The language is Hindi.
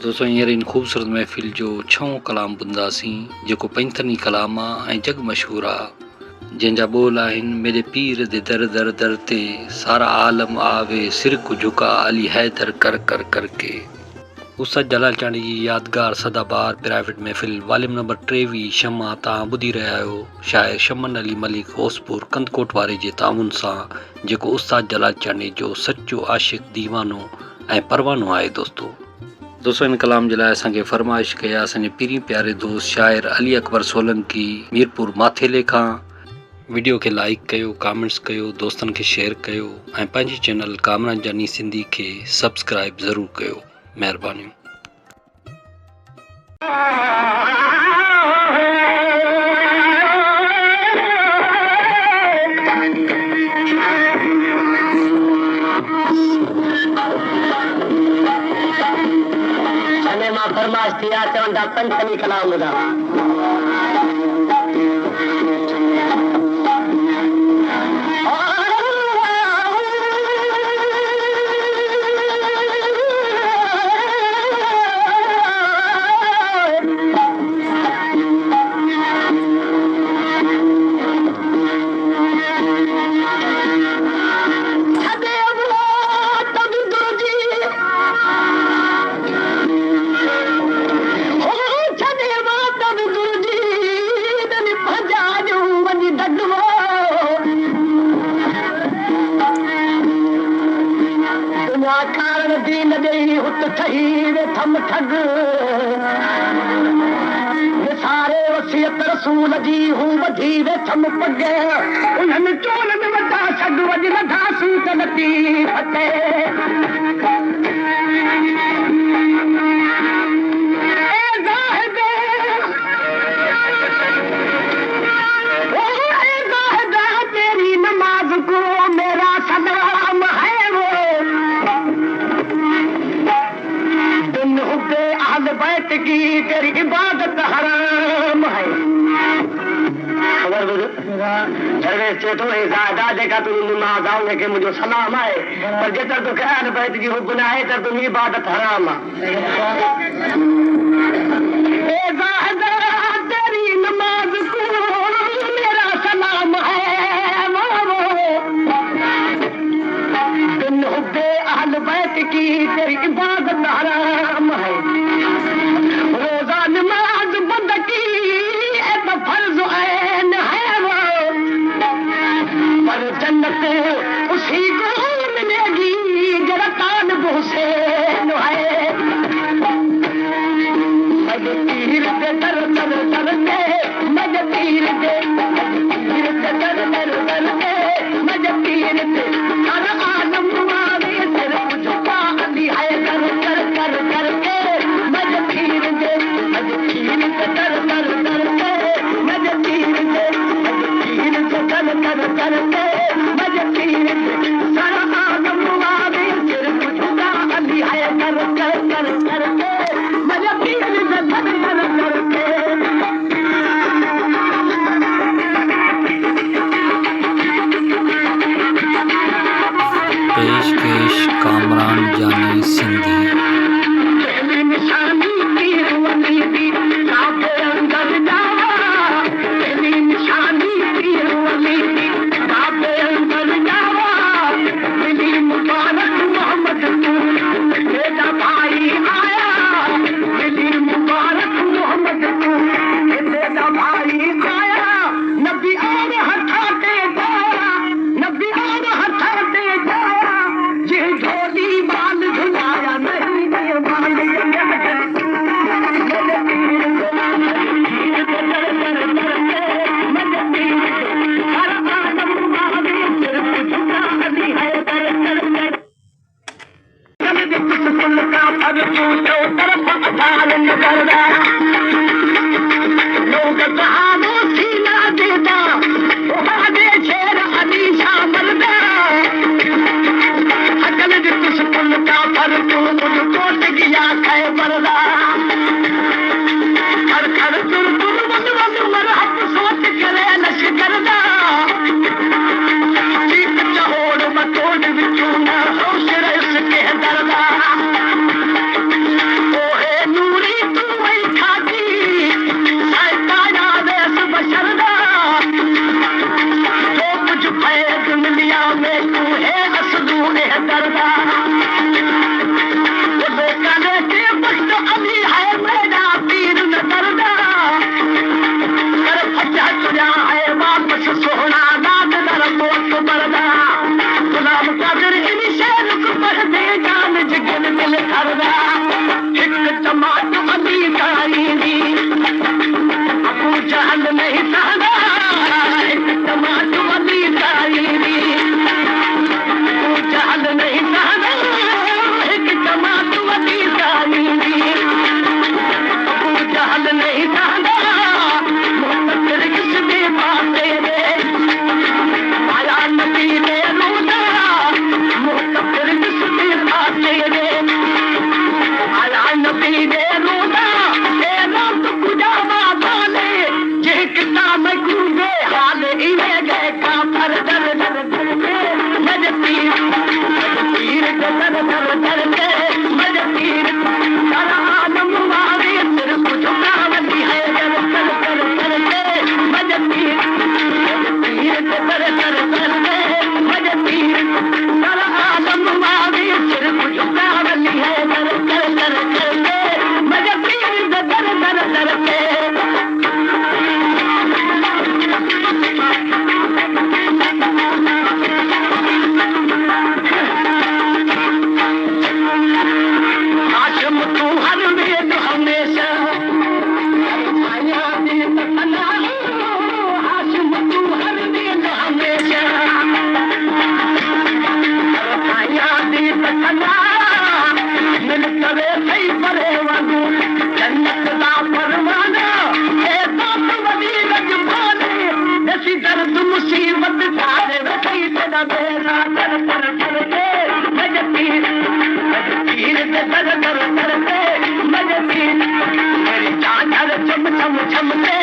दोस्तों हींअर इन ख़ूबसूरत महफ़िल जो छहों कलाम ॿुधंदासीं जेको पंजतनी कलाम आहे ऐं जग मशहूर आहे, जंहिंजा ॿोल आहिनि मेरे पीर दे दर दर दर ते सारा आलम आवे सिर को झुका अली हैदर कर कर करके। उस्ताद जलाल चांडी जी यादगार सदाबहार प्राइवेट महफ़िल वॉल्यूम नंबर 23 शमा तव्हां ॿुधी रहिया आहियो शाइर शमन अली मलिक होसपुर कंदकोट वारे जे ताउन सां, जेको उस्ताद जलाल चांडी जो सचो आशिक़ दीवानो ऐं परवानो आहे। दोस्तों इन कलाम जे लाइ असांखे फरमाइश कया असांजे पीरी प्यारे दोस्त शाइर अली अकबर सोलंकी मीरपुर माथेले खां। वीडियो खे लाइक कयो, कमेंट्स कयो, दोस्तनि खे शेयर कयो ऐं पंहिंजे चैनल कामरान जानी सिंधी खे सब्सक्राइब ज़रूरु कयो। महिरबानी। फरमाइश किया चवंदा पंजतनी कलाम ॿुधा। दीन दे हुत ठही वे थम ठग सारे वसियत रसूल जी हूं वधी वे थम पग उन्हनि चोल में वधा छग वज वधा सूत नती फटे तेरी नमाज को मेरा सलाम है बैठ की तेरी इबादत हराम है। सर्वेश चेतो ज्यादा जेका तू नमाज आओ लेके मुझे सलाम है पर जेतर तो ख्याल बैठ की हुक्म है तर तुम इबादत हराम है। तेरी नमाज को मेरा सलाम है दिन हुब्बे अहल बैत की तेरी इबादत हराम है। रोजा नमाज बंद की तो फर्ज ऐन है वो पर जन्नत उसी को मिलेगी जरा तान हुसैन है। मज पीर दे दर दर दर के मज पीर दे दर दर दर के मज पीर दे हर आलम आवे सिर झुका अली है कर कर कर कर के मज पीर दे कर कर कर के मज पीर दे कर कर कर के मज पीर दे सारा आलम आवे सिर झुका अली है कर कर कर कर के मज पीर दे कर कर कर के। पेशकश कामरान जानी सिंधी। करदा हिक टमाट अली कारी दी अबू जहल नहीं सहदा हिक टमाट अली कारी दी अबू जहल नहीं सहदा हिक टमाट अली कारी दी अबू जहल नहीं सहदा मुतफिर किसने पासे रे आया नबी ने रोदा मुतफिर किसने पासे रे आया नबी ने रोदा ए रात गुजारा वाले जे किता मजूबे हाल इवे गए काफर दर दर दर के मजे पीर दर दर दर के मजे पीर सारा आलम वाले सिर्फ झुका वली है दर दर दर दर के मजे पीर दर दर दर के मजे पीर सारा आलम वाले सिर्फ झुका वली है दर दर दर दर के मजे पीर दर दर दर के हाशिम तू हर वेद हमेशा आया दे तकना हाशिम तू हर वेद हमेशा आया दे तकना मिल करे सही परे वांगू जन्नत दा परवाना ए बाप वली रजमाने नसी दर्द मुसीबत थारे वही तेरा बेरा कर कर कर के मजे पीर दे दर दर दर के मजे पीर मेरी जान हर चम चम चम के